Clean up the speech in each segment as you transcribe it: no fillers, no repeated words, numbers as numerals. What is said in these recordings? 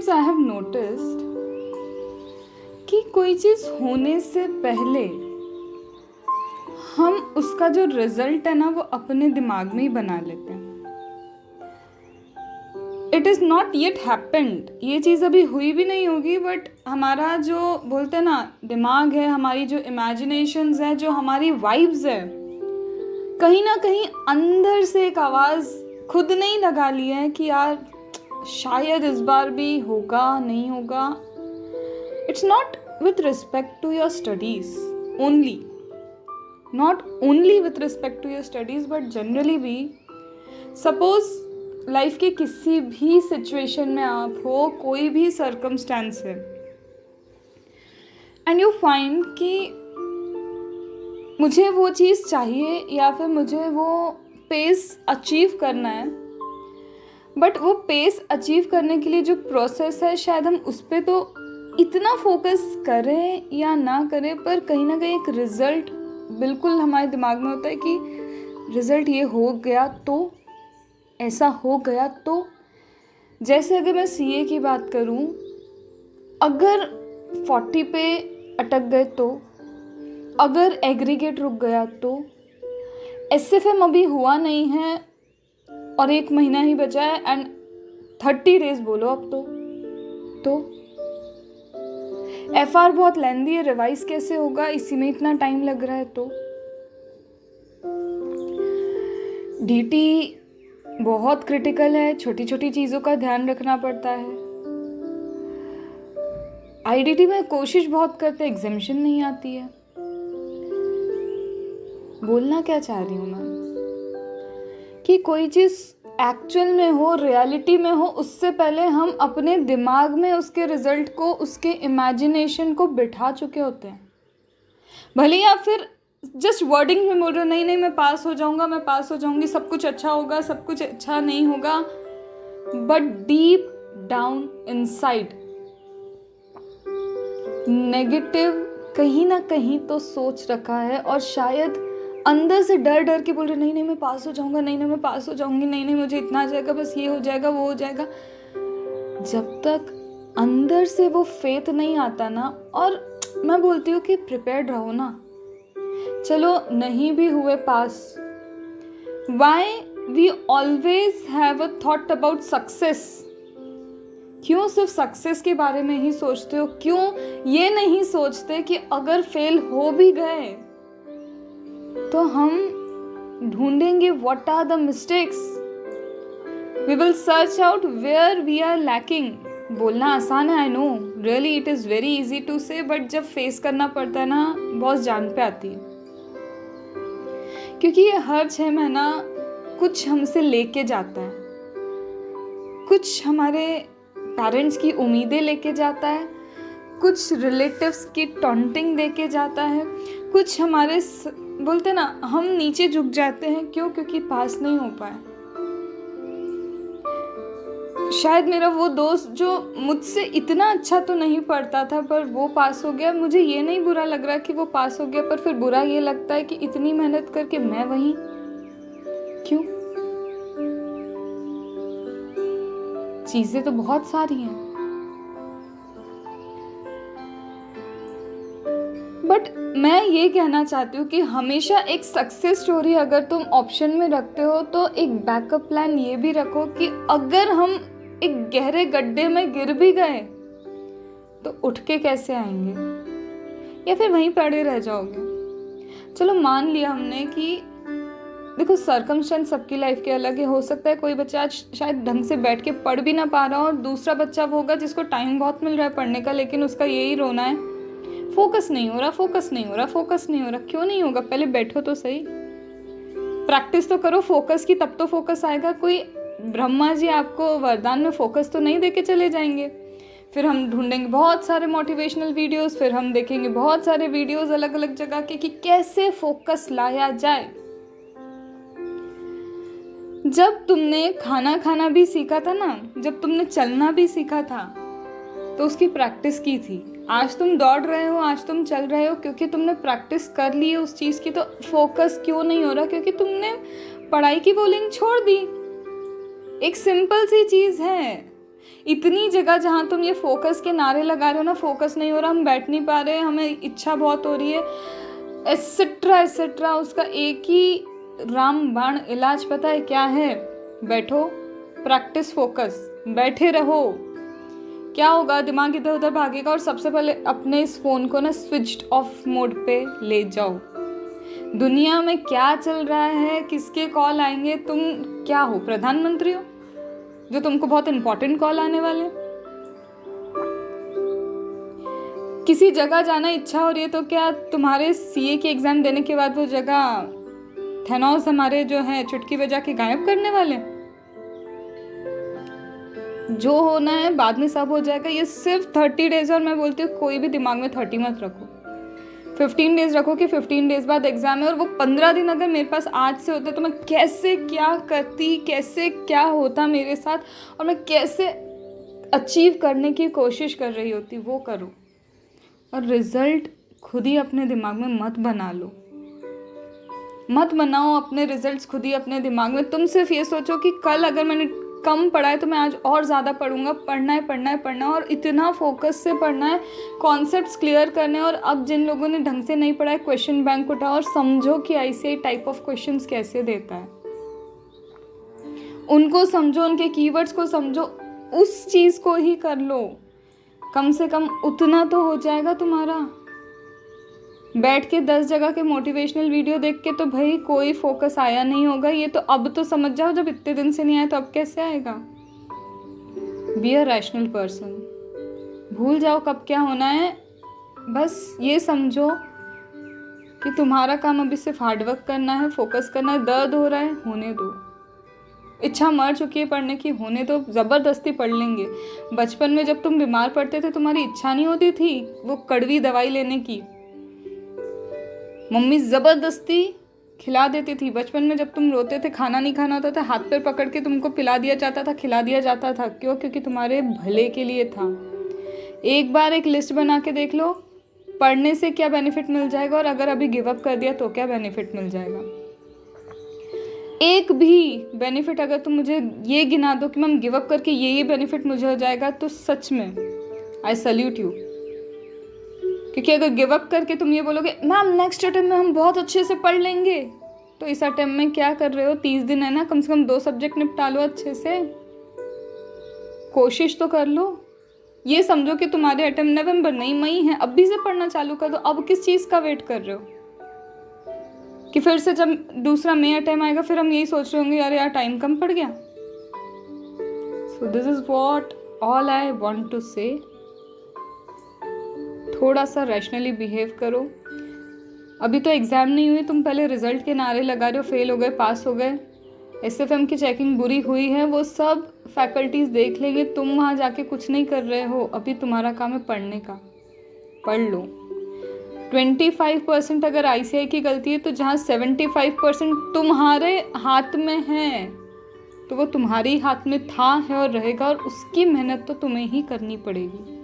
Cheese I have noticed कि कोई चीज़ होने से पहले हम उसका जो रिजल्ट है ना वो अपने दिमाग में ही बना लेते हैं. It is not yet happened, ये चीज़ अभी हुई भी नहीं होगी, बट हमारा जो बोलते हैं ना दिमाग है, हमारी जो इमेजिनेशंस है, जो हमारी वाइब्स है, कहीं ना कहीं अंदर से एक आवाज़ खुद ने ही लगा ली है कि यार शायद इस बार भी होगा, नहीं होगा. It's not with respect to your studies only, not only with respect to your studies but generally भी. suppose लाइफ के किसी भी सिचुएशन में आप हो, कोई भी सर्कमस्टेंस है, एंड यू फाइंड कि मुझे वो चीज़ चाहिए या फिर मुझे वो पेस अचीव करना है, बट वो पेस अचीव करने के लिए जो प्रोसेस है शायद हम उस पर तो इतना फोकस करें या ना करें, पर कहीं ना कहीं एक रिज़ल्ट बिल्कुल हमारे दिमाग में होता है कि रिज़ल्ट ये हो गया तो, ऐसा हो गया तो. जैसे अगर मैं सीए की बात करूं, अगर 40 पे अटक गए तो, अगर एग्रीगेट रुक गया तो, एसएफएम अभी हुआ नहीं है और 1 महीना ही बचा है एंड 30 डेज बोलो अब तो एफआर बहुत लेंदी है, रिवाइज कैसे होगा, इसी में इतना टाइम लग रहा है. तो डीटी बहुत क्रिटिकल है, छोटी छोटी चीज़ों का ध्यान रखना पड़ता है. आईडीटी में कोशिश बहुत करते, एग्जामिशन नहीं आती है. बोलना क्या चाह रही हूँ मैं कि कोई चीज़ एक्चुअल में हो, रियलिटी में हो, उससे पहले हम अपने दिमाग में उसके रिजल्ट को, उसके इमेजिनेशन को बिठा चुके होते हैं. भले ही आप फिर जस्ट वर्डिंग में बोल रहे हो, नहीं नहीं मैं पास हो जाऊंगा, मैं पास हो जाऊंगी, सब कुछ अच्छा होगा, सब कुछ अच्छा नहीं होगा, but deep down inside negative कहीं ना कहीं तो सोच रखा है, और शायद अंदर से डर डर के बोल रहे नहीं नहीं मैं पास हो जाऊंगा, नहीं नहीं मैं पास हो जाऊंगी, नहीं नहीं मुझे इतना आ जाएगा, बस ये हो जाएगा, वो हो जाएगा. जब तक अंदर से वो फेथ नहीं आता ना, और मैं बोलती हूँ कि प्रिपेयर्ड रहो ना. चलो नहीं भी हुए पास, why we always have a thought about success. क्यों सिर्फ सक्सेस के बारे में ही सोचते हो? क्यों ये नहीं सोचते कि अगर फेल हो भी गए तो हम ढूंढेंगे what are the mistakes, we will search out where we are lacking. बोलना आसान है, I know, really it is very easy to say, but जब फेस करना पड़ता है ना, बहुत जान पे आती है. क्योंकि ये हर 6 महीना कुछ हमसे लेके जाता है, कुछ हमारे पेरेंट्स की उम्मीदें लेके जाता है, कुछ रिलेटिव्स की टॉन्टिंग देके जाता है, कुछ हमारे बोलते ना हम नीचे झुक जाते हैं. क्यों? क्योंकि पास नहीं हो पाए. शायद मेरा वो दोस्त जो मुझसे इतना अच्छा तो नहीं पढ़ता था पर वो पास हो गया, मुझे ये नहीं बुरा लग रहा कि वो पास हो गया, पर फिर बुरा ये लगता है कि इतनी मेहनत करके मैं वहीं क्यों. चीजें तो बहुत सारी हैं, बट मैं ये कहना चाहती हूँ कि हमेशा एक सक्सेस स्टोरी अगर तुम ऑप्शन में रखते हो तो एक बैकअप प्लान ये भी रखो कि अगर हम एक गहरे गड्ढे में गिर भी गए तो उठ के कैसे आएंगे, या फिर वहीं पड़े रह जाओगे. चलो मान लिया हमने कि देखो सर्कमस्टेंस सबकी लाइफ के अलग है. हो सकता है कोई बच्चा आज शायद ढंग से बैठ के पढ़ भी ना पा रहा हो, और दूसरा बच्चा वो होगा जिसको टाइम बहुत मिल रहा है पढ़ने का, लेकिन उसका यही रोना है फोकस नहीं हो रहा, फोकस नहीं हो रहा, फोकस नहीं हो रहा. क्यों नहीं होगा? पहले बैठो तो सही, प्रैक्टिस तो करो फोकस की, तब तो फोकस आएगा. कोई ब्रह्मा जी आपको वरदान में फोकस तो नहीं देके चले जाएंगे. फिर हम ढूंढेंगे बहुत सारे मोटिवेशनल वीडियोस, फिर हम देखेंगे बहुत सारे वीडियोस अलग अलग जगह के कि कैसे फोकस लाया जाए. जब तुमने खाना भी सीखा था ना, जब तुमने चलना भी सीखा था, तो उसकी प्रैक्टिस की थी. आज तुम दौड़ रहे हो, आज तुम चल रहे हो, क्योंकि तुमने प्रैक्टिस कर ली है उस चीज़ की. तो फोकस क्यों नहीं हो रहा? क्योंकि तुमने पढ़ाई की वो लिंक छोड़ दी. एक सिंपल सी चीज़ है, इतनी जगह जहाँ तुम ये फोकस के नारे लगा रहे हो ना, फोकस नहीं हो रहा, हम बैठ नहीं पा रहे, हमें इच्छा बहुत हो रही है, एटसेट्रा एटसेट्रा, उसका एक ही रामबाण इलाज पता है क्या है? बैठो, प्रैक्टिस फोकस, बैठे रहो। क्या होगा, दिमाग इधर उधर भागेगा और सबसे पहले अपने इस फ़ोन को ना स्विच्ड ऑफ मोड पे ले जाओ। दुनिया में क्या चल रहा है, किसके कॉल आएंगे, तुम क्या हो, प्रधानमंत्री हो जो तुमको बहुत इंपॉर्टेंट कॉल आने वाले? किसी जगह जाना इच्छा हो रही है तो क्या तुम्हारे सीए के एग्जाम देने के बाद वो जगह थेनोस हमारे जो है चुटकी बजा के गायब करने वाले? जो होना है बाद में सब हो जाएगा। ये सिर्फ 30 डेज, और मैं बोलती हूँ कोई भी दिमाग में 30 मत रखो, 15 डेज रखो कि 15 डेज बाद एग्जाम है। और वो 15 दिन अगर मेरे पास आज से होते तो मैं कैसे क्या करती, कैसे क्या होता मेरे साथ, और मैं कैसे अचीव करने की कोशिश कर रही होती, वो करो। और रिजल्ट खुद ही अपने दिमाग में मत बना लो, मत बनाओ अपने रिजल्ट्स खुद ही अपने दिमाग में। तुम सिर्फ ये सोचो कि कल अगर मैंने कम पढ़ा है तो मैं आज और ज़्यादा पढ़ूंगा, पढ़ना है पढ़ना है पढ़ना है, और इतना फोकस से पढ़ना है, कॉन्सेप्ट्स क्लियर करने। और अब जिन लोगों ने ढंग से नहीं पढ़ा है, क्वेश्चन बैंक उठाओ और समझो कि आईसीएआई टाइप ऑफ क्वेश्चंस कैसे देता है, उनको समझो, उनके कीवर्ड्स को समझो, उस चीज़ को ही कर लो। कम से कम उतना तो हो जाएगा तुम्हारा। बैठ के 10 जगह के मोटिवेशनल वीडियो देख के तो भाई कोई फोकस आया नहीं होगा। ये तो अब तो समझ जाओ, जब इतने दिन से नहीं आया तो अब कैसे आएगा? बी अ रैशनल पर्सन, भूल जाओ कब क्या होना है, बस ये समझो कि तुम्हारा काम अभी सिर्फ हार्डवर्क करना है, फोकस करना है। दर्द हो रहा है, होने दो। इच्छा मर चुकी है पढ़ने की, होने दो, ज़बरदस्ती पढ़ लेंगे। बचपन में जब तुम बीमार पड़ते थे तुम्हारी इच्छा नहीं होती थी वो कड़वी दवाई लेने की, मम्मी ज़बरदस्ती खिला देती थी। बचपन में जब तुम रोते थे, खाना नहीं खाना होता था, हाथ पैर पकड़ के तुमको पिला दिया जाता था, खिला दिया जाता था। क्यों? क्योंकि तुम्हारे भले के लिए था। एक बार एक लिस्ट बना के देख लो, पढ़ने से क्या बेनिफिट मिल जाएगा, और अगर अभी गिव अप कर दिया तो क्या बेनिफिट मिल जाएगा। एक भी बेनिफिट अगर तुम मुझे ये गिना दो कि मैम गिव अप करके ये बेनिफिट मुझे हो जाएगा, तो सच में आई सल्यूट यू। क्योंकि अगर गिव अप करके तुम ये बोलोगे मैम नेक्स्ट अटेम्प्ट में हम बहुत अच्छे से पढ़ लेंगे, तो इस अटेम्प्ट में क्या कर रहे हो? 30 दिन है ना, कम से कम 2 सब्जेक्ट निपटा लो अच्छे से, कोशिश तो कर लो। ये समझो कि तुम्हारे अटेम्प्ट नवंबर नहीं मई है, अभी से पढ़ना चालू कर दो। अब किस चीज़ का वेट कर रहे हो कि फिर से जब दूसरा मई अटेम्प्ट आएगा फिर हम यही सोच रहे होंगे यार टाइम कम पड़ गया। So this is what all I want to say. थोड़ा सा रैशनली बिहेव करो। अभी तो एग्ज़ाम नहीं हुई, तुम पहले रिजल्ट के नारे लगा रहे हो, फेल हो गए, पास हो गए, एसएफएम की चेकिंग बुरी हुई है, वो सब फैकल्टीज़ देख लेंगे, तुम वहाँ जाके कुछ नहीं कर रहे हो। अभी तुम्हारा काम है पढ़ने का, पढ़ लो। 25% अगर आईसीआई की गलती है तो जहाँ 75% तुम्हारे हाथ में है तो वो तुम्हारे ही हाथ में था, है और रहेगा, और उसकी मेहनत तो तुम्हें ही करनी पड़ेगी।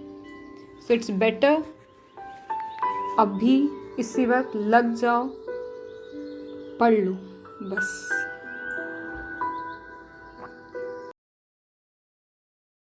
सो इट्स बेटर अभी इसी वक्त लग जाओ, पढ़ लो बस।